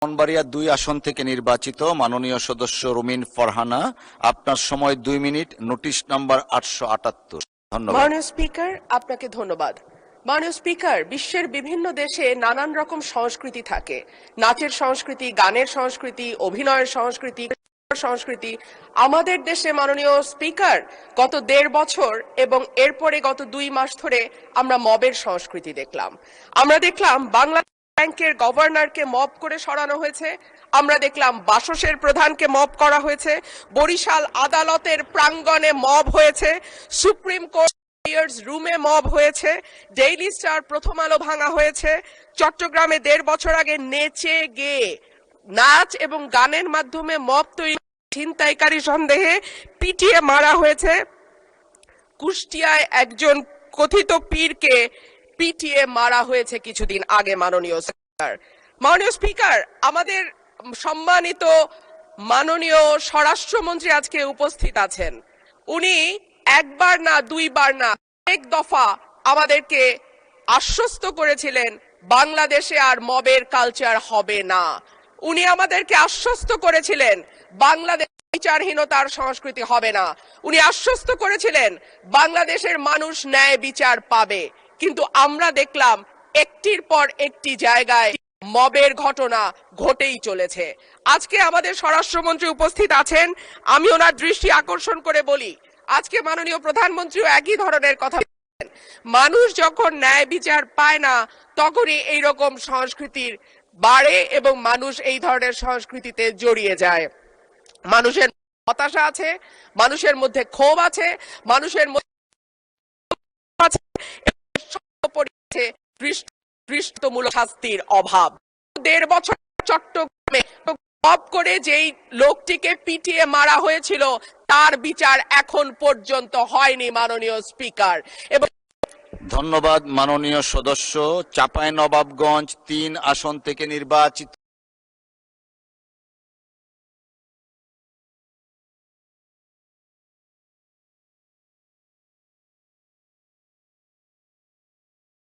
ব্রাহ্মণবাড়িয়া ২ আসন থেকে নির্বাচিত মাননীয় সদস্য রুমিন ফরহানা, আপনার সময় ২ মিনিট। Notice number ৮৭৮। ধন্যবাদ। মাননীয় স্পিকার, আপনাকে ধন্যবাদ। মাননীয় স্পিকার, বিশ্বের বিভিন্ন দেশে নানান রকম সংস্কৃতি থাকে। নাচের সংস্কৃতি, গানের সংস্কৃতি, অভিনয়ের সংস্কৃতি, সংস্কৃতি। আমাদের দেশে মাননীয় স্পিকার গত ১.৫ বছর এবং এরপরে গত ২ মাস ধরে আমরা মবের সংস্কৃতি দেখলাম। আমরা দেখলাম বাংলা ব্যাংকের গভর্নরকে মব করে সরানো হয়েছে। আমরা দেখলাম বাসসের প্রধানকে মব করা হয়েছে। বরিশাল আদালতের প্রাঙ্গণে মব হয়েছে। সুপ্রিম কোর্ট রুমে মব হয়েছে। ডেইলি স্টার, প্রথম আলো ভাঙা হয়েছে। চট্টগ্রামে ১.৫ বছর আগে নেচে গেয়ে নাচ এবং গানের মাধ্যমে মব তৈরি, ছিনতাইকারী সন্দেহে পিটিয়ে মারা হয়েছে। কুষ্টিয়ায় একজন কথিত পীরকে পিটিয়ে মারা হয়েছে কিছুদিন আগে। মাননীয় স্পিকার, আমাদের সম্মানিত মাননীয় স্বরাষ্ট্রমন্ত্রী আজকে উপস্থিত আছেন। উনি একবার না, দুইবার না, এক দফা আমাদেরকে আশ্বস্ত করেছিলেন বাংলাদেশে আর মবের কালচার হবে না। উনি আমাদেরকে আশ্বস্ত করেছিলেন বাংলাদেশ বিচারহীনতার সংস্কৃতি হবে না। উনি আশ্বস্ত করেছিলেন বাংলাদেশের মানুষ ন্যায় বিচার পাবে। কিন্তু আমরা দেখলাম একটির পর একটি জায়গায় মবের ঘটনা ঘটেই চলেছে। আজকে আমাদের স্বরাষ্ট্রমন্ত্রী উপস্থিত আছেন, আমি ওনার দৃষ্টি আকর্ষণ করে বলি, আজকে মাননীয় প্রধানমন্ত্রীও একই ধরনের কথা বলেন। মানুষ যখন ন্যায় বিচার পায় না তখনই এইরকম সংস্কৃতির বাড়ে এবং মানুষ এই ধরনের সংস্কৃতিতে জড়িয়ে যায়। মানুষের হতাশা আছে, মানুষের মধ্যে ক্ষোভ আছে, মানুষের মধ্যে দৃষ্টান্তমূলক শাস্তির অভাব। ১.৫ বছর চট্টগ্রামে মব করে যেই লোকটিকে পিটিয়ে মারা হয়েছিল তার বিচার এখন পর্যন্ত হয়নি মাননীয় স্পিকার। এবং ধন্যবাদ মাননীয় সদস্য। চাঁপাইনবাবগঞ্জ ৩ আসন থেকে নির্বাচিত